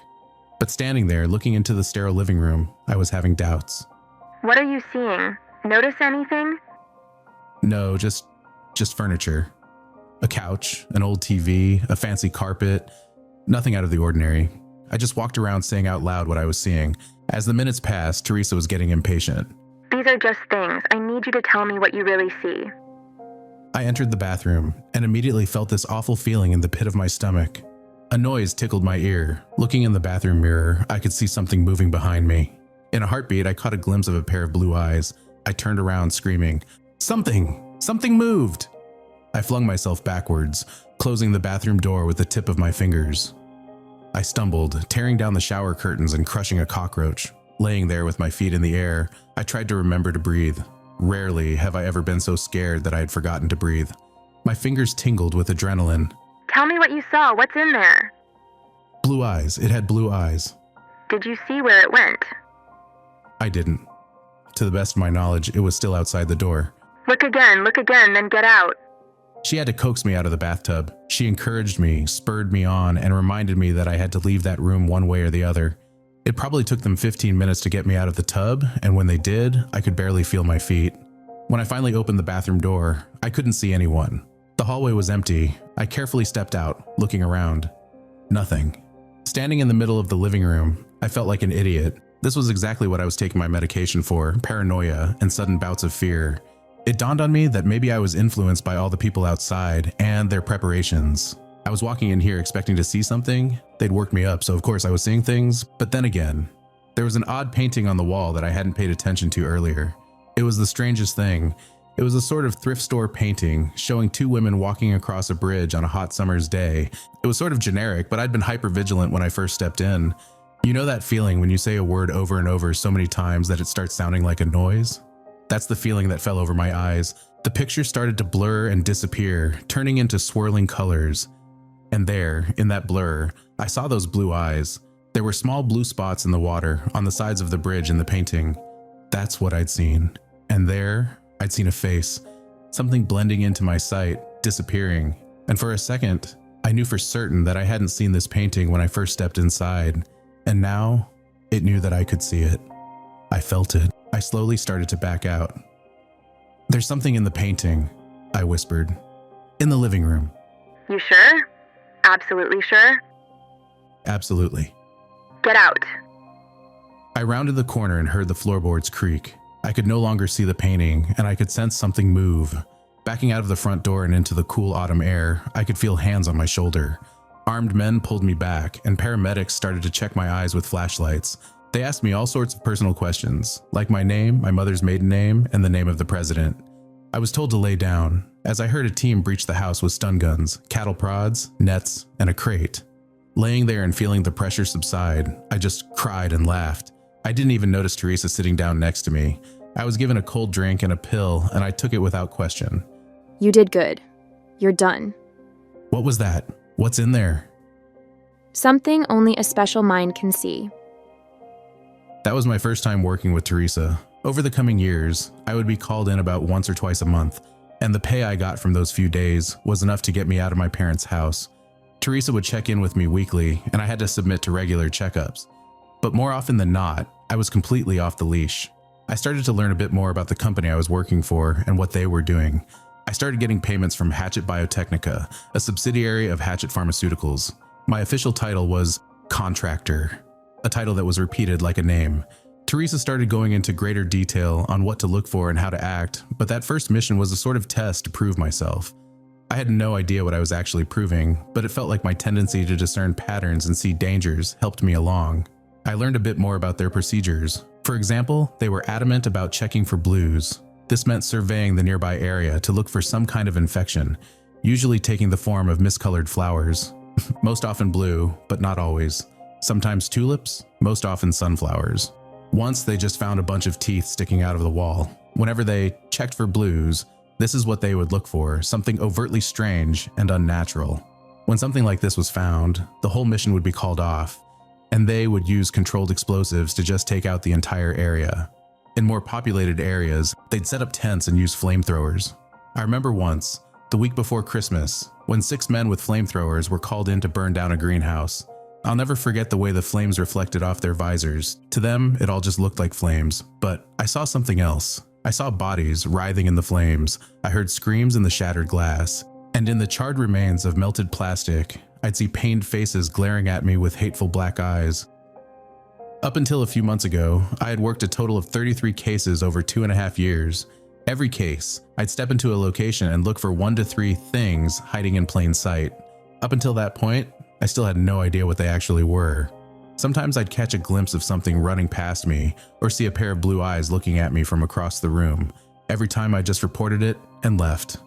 But standing there, looking into the sterile living room, I was having doubts. What are you seeing? Notice anything? No, just furniture. A couch, an old TV, a fancy carpet. Nothing out of the ordinary. I just walked around saying out loud what I was seeing. As the minutes passed, Teresa was getting impatient. These are just things. I need you to tell me what you really see. I entered the bathroom and immediately felt this awful feeling in the pit of my stomach. A noise tickled my ear. Looking in the bathroom mirror, I could see something moving behind me. In a heartbeat, I caught a glimpse of a pair of blue eyes. I turned around screaming, Something moved! I flung myself backwards, closing the bathroom door with the tip of my fingers. I stumbled, tearing down the shower curtains and crushing a cockroach. Laying there with my feet in the air, I tried to remember to breathe. Rarely have I ever been so scared that I had forgotten to breathe. My fingers tingled with adrenaline. Tell me what you saw. What's in there? Blue eyes. It had blue eyes. Did you see where it went? I didn't. To the best of my knowledge, it was still outside the door. Look again, then get out. She had to coax me out of the bathtub. She encouraged me, spurred me on, and reminded me that I had to leave that room one way or the other. It probably took them 15 minutes to get me out of the tub, and when they did, I could barely feel my feet. When I finally opened the bathroom door, I couldn't see anyone. The hallway was empty. I carefully stepped out, looking around. Nothing. Standing in the middle of the living room, I felt like an idiot. This was exactly what I was taking my medication for, paranoia and sudden bouts of fear. It dawned on me that maybe I was influenced by all the people outside and their preparations. I was walking in here expecting to see something. They'd worked me up, so of course I was seeing things. But then again, there was an odd painting on the wall that I hadn't paid attention to earlier. It was the strangest thing. It was a sort of thrift store painting showing 2 women walking across a bridge on a hot summer's day. It was sort of generic, but I'd been hyper-vigilant when I first stepped in. You know that feeling when you say a word over and over so many times that it starts sounding like a noise? That's the feeling that fell over my eyes. The picture started to blur and disappear, turning into swirling colors. And there, in that blur, I saw those blue eyes. There were small blue spots in the water on the sides of the bridge in the painting. That's what I'd seen. And there, I'd seen a face, something blending into my sight, disappearing. And for a second, I knew for certain that I hadn't seen this painting when I first stepped inside. And now, it knew that I could see it. I felt it. I slowly started to back out. There's something in the painting, I whispered. In the living room. You sure? Absolutely sure? Absolutely. Get out. I rounded the corner and heard the floorboards creak. I could no longer see the painting, and I could sense something move. Backing out of the front door and into the cool autumn air, I could feel hands on my shoulder. Armed men pulled me back, and paramedics started to check my eyes with flashlights. They asked me all sorts of personal questions, like my name, my mother's maiden name, and the name of the president. I was told to lay down, as I heard a team breach the house with stun guns, cattle prods, nets, and a crate. Laying there and feeling the pressure subside, I just cried and laughed. I didn't even notice Teresa sitting down next to me. I was given a cold drink and a pill, and I took it without question. You did good. You're done. What was that? What's in there? Something only a special mind can see. That was my first time working with Teresa. Over the coming years, I would be called in about once or twice a month, and the pay I got from those few days was enough to get me out of my parents' house. Teresa would check in with me weekly, and I had to submit to regular checkups. But more often than not, I was completely off the leash. I started to learn a bit more about the company I was working for and what they were doing. I started getting payments from Hatchet Biotechnica, a subsidiary of Hatchet Pharmaceuticals. My official title was contractor, a title that was repeated like a name. Teresa started going into greater detail on what to look for and how to act, but that first mission was a sort of test to prove myself. I had no idea what I was actually proving, but it felt like my tendency to discern patterns and see dangers helped me along. I learned a bit more about their procedures. For example, they were adamant about checking for blues. This meant surveying the nearby area to look for some kind of infection, usually taking the form of miscolored flowers. Most often blue, but not always. Sometimes tulips, most often sunflowers. Once they just found a bunch of teeth sticking out of the wall. Whenever they checked for blues, this is what they would look for, something overtly strange and unnatural. When something like this was found, the whole mission would be called off, and they would use controlled explosives to just take out the entire area. In more populated areas, they'd set up tents and use flamethrowers. I remember once, the week before Christmas, when 6 men with flamethrowers were called in to burn down a greenhouse. I'll never forget the way the flames reflected off their visors. To them, it all just looked like flames, but I saw something else. I saw bodies writhing in the flames. I heard screams in the shattered glass, and in the charred remains of melted plastic, I'd see pained faces glaring at me with hateful black eyes. Up until a few months ago, I had worked a total of 33 cases over 2.5 years. Every case, I'd step into a location and look for 1 to 3 things hiding in plain sight. Up until that point, I still had no idea what they actually were. Sometimes I'd catch a glimpse of something running past me, or see a pair of blue eyes looking at me from across the room. Every time I just reported it and left.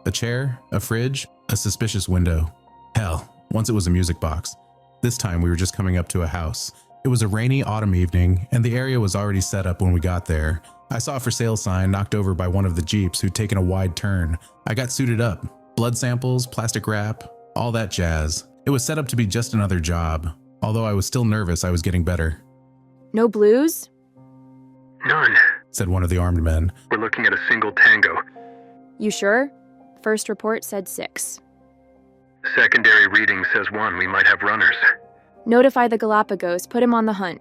A chair, a fridge, a suspicious window. Hell, once it was a music box. This time we were just coming up to a house. It was a rainy autumn evening, and the area was already set up when we got there. I saw a for sale sign knocked over by one of the Jeeps who'd taken a wide turn. I got suited up. Blood samples, plastic wrap, all that jazz. It was set up to be just another job. Although I was still nervous, I was getting better. No blues? None, Said one of the armed men. we're looking at a single tango. You sure? First report said 6. Secondary reading says 1, we might have runners. Notify the Galapagos, put him on the hunt.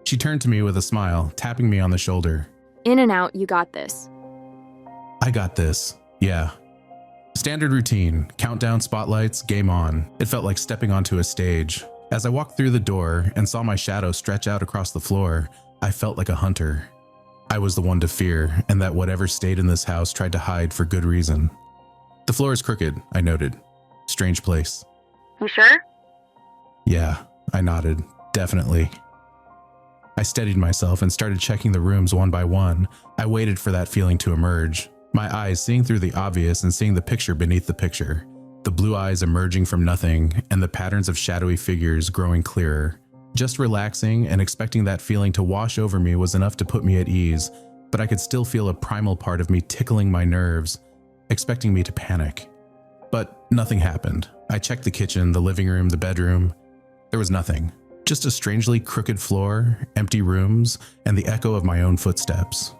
She turned to me with a smile, tapping me on the shoulder. In and out, you got this. I got this. Yeah. Standard routine, countdown spotlights, game on. It felt like stepping onto a stage. As I walked through the door and saw my shadow stretch out across the floor, I felt like a hunter. I was the one to fear, and that whatever stayed in this house tried to hide for good reason. The floor is crooked, I noted. Strange place. You sure? Yeah, I nodded. Definitely. I steadied myself and started checking the rooms one by one. I waited for that feeling to emerge. My eyes seeing through the obvious and seeing the picture beneath the picture. The blue eyes emerging from nothing and the patterns of shadowy figures growing clearer. Just relaxing and expecting that feeling to wash over me was enough to put me at ease, but I could still feel a primal part of me tickling my nerves, expecting me to panic. But nothing happened. I checked the kitchen, the living room, the bedroom. There was nothing. Just a strangely crooked floor, empty rooms, and the echo of my own footsteps.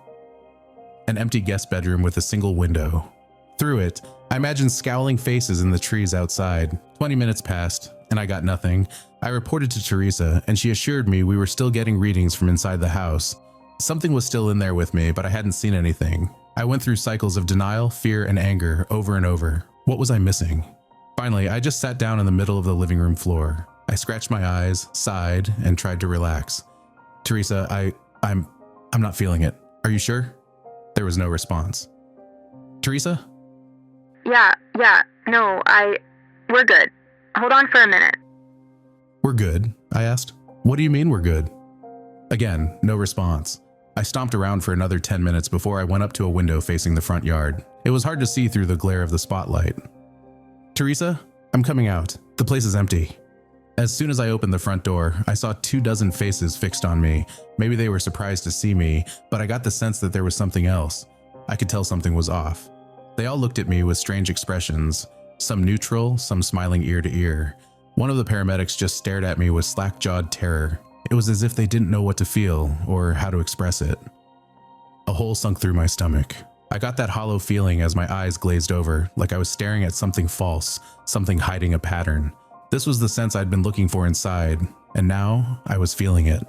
An empty guest bedroom with a single window. Through it, I imagined scowling faces in the trees outside. 20 minutes passed, and I got nothing. I reported to Teresa, and she assured me we were still getting readings from inside the house. Something was still in there with me, but I hadn't seen anything. I went through cycles of denial, fear, and anger over and over. What was I missing? Finally, I just sat down in the middle of the living room floor. I scratched my eyes, sighed, and tried to relax. Teresa, I'm not feeling it. Are you sure? There was no response. Teresa? Yeah, no, we're good. Hold on for a minute. We're good, I asked. What do you mean we're good? Again, no response. I stomped around for another 10 minutes before I went up to a window facing the front yard. It was hard to see through the glare of the spotlight. Teresa, I'm coming out. The place is empty. As soon as I opened the front door, I saw 24 faces fixed on me. Maybe they were surprised to see me, but I got the sense that there was something else. I could tell something was off. They all looked at me with strange expressions. some neutral, some smiling ear to ear. One of the paramedics just stared at me with slack-jawed terror. It was as if they didn't know what to feel or how to express it. A hole sunk through my stomach. I got that hollow feeling as my eyes glazed over, like I was staring at something false, something hiding a pattern. This was the sense I'd been looking for inside, and now I was feeling it.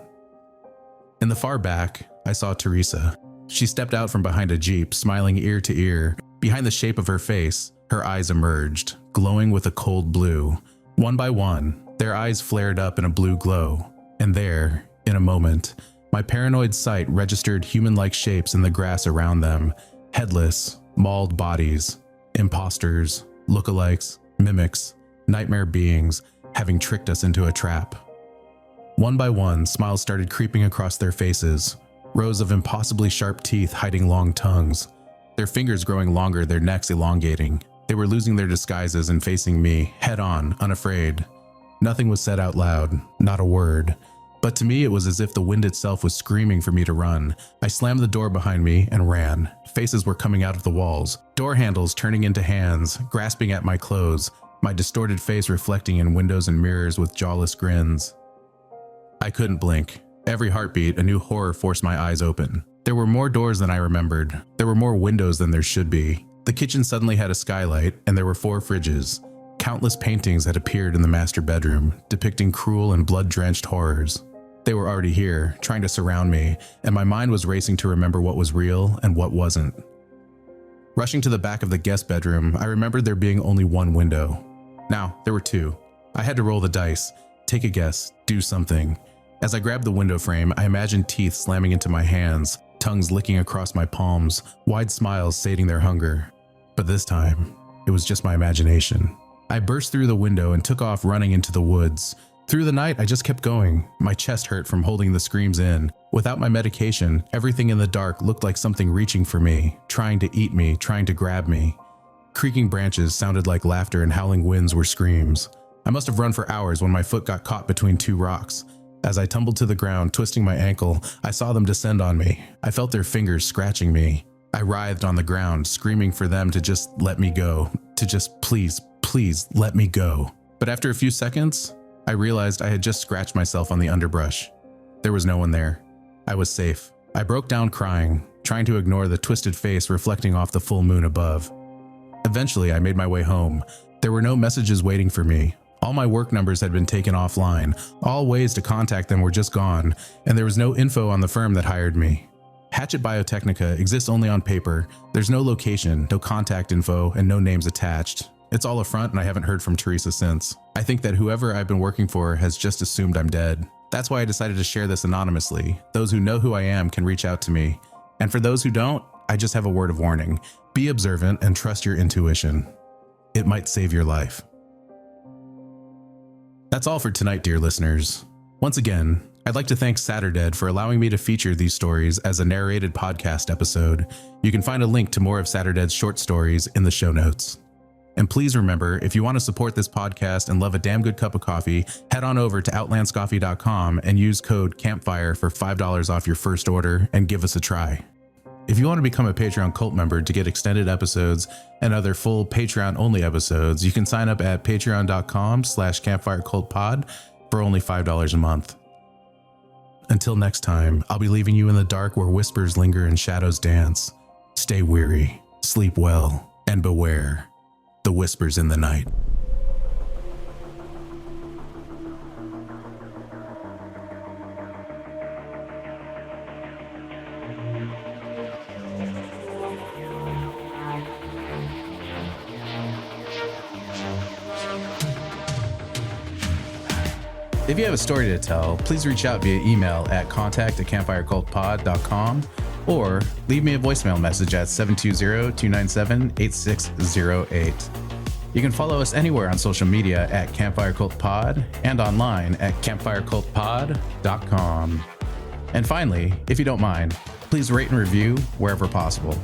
In the far back, I saw Teresa. She stepped out from behind a Jeep, smiling ear to ear. Behind the shape of her face, her eyes emerged, glowing with a cold blue. One by one, their eyes flared up in a blue glow. And there, in a moment, my paranoid sight registered human-like shapes in the grass around them. Headless, mauled bodies, imposters, lookalikes, mimics, nightmare beings, having tricked us into a trap. One by one, smiles started creeping across their faces, rows of impossibly sharp teeth hiding long tongues, their fingers growing longer, their necks elongating. They were losing their disguises and facing me, head-on, unafraid. Nothing was said out loud, not a word. But to me, it was as if the wind itself was screaming for me to run. I slammed the door behind me and ran. Faces were coming out of the walls, door handles turning into hands, grasping at my clothes, my distorted face reflecting in windows and mirrors with jawless grins. I couldn't blink. Every heartbeat, a new horror forced my eyes open. There were more doors than I remembered. There were more windows than there should be. The kitchen suddenly had a skylight, and there were 4 fridges. Countless paintings had appeared in the master bedroom, depicting cruel and blood-drenched horrors. They were already here, trying to surround me, and my mind was racing to remember what was real and what wasn't. Rushing to the back of the guest bedroom, I remembered there being only one window. Now, there were 2. I had to roll the dice, take a guess, do something. As I grabbed the window frame, I imagined teeth slamming into my hands, tongues licking across my palms, wide smiles sating their hunger. But this time, it was just my imagination. I burst through the window and took off running into the woods. Through the night, I just kept going. My chest hurt from holding the screams in. Without my medication, everything in the dark looked like something reaching for me, trying to eat me, trying to grab me. Creaking branches sounded like laughter and howling winds were screams. I must have run for hours when my foot got caught between 2 rocks. As I tumbled to the ground, twisting my ankle, I saw them descend on me. I felt their fingers scratching me. I writhed on the ground, screaming for them to just let me go, to just please let me go. But after a few seconds, I realized I had just scratched myself on the underbrush. There was no one there. I was safe. I broke down crying, trying to ignore the twisted face reflecting off the full moon above. Eventually, I made my way home. There were no messages waiting for me. All my work numbers had been taken offline. All ways to contact them were just gone, and there was no info on the firm that hired me. Hatchet Biotechnica exists only on paper. There's no location, no contact info, and no names attached. It's all a front, and I haven't heard from Teresa since. I think that whoever I've been working for has just assumed I'm dead. That's why I decided to share this anonymously. Those who know who I am can reach out to me. And for those who don't, I just have a word of warning. Be observant and trust your intuition. It might save your life. That's all for tonight, dear listeners. Once again, I'd like to thank Saturdead for allowing me to feature these stories as a narrated podcast episode. You can find a link to more of Saturdead's short stories in the show notes. And please remember, if you want to support this podcast and love a damn good cup of coffee, head on over to outlandscoffee.com and use code CAMPFIRE for $5 off your first order and give us a try. If you want to become a Patreon cult member to get extended episodes and other full Patreon-only episodes, you can sign up at patreon.com/campfirecultpod for only $5 a month. Until next time, I'll be leaving you in the dark where whispers linger and shadows dance. Stay weary, sleep well, and beware the whispers in the night. If you have a story to tell, please reach out via email at contact@campfirecultpod.com or leave me a voicemail message at 720-297-8608. You can follow us anywhere on social media at Campfire Cult Pod and online at campfirecultpod.com. And finally, if you don't mind, please rate and review wherever possible.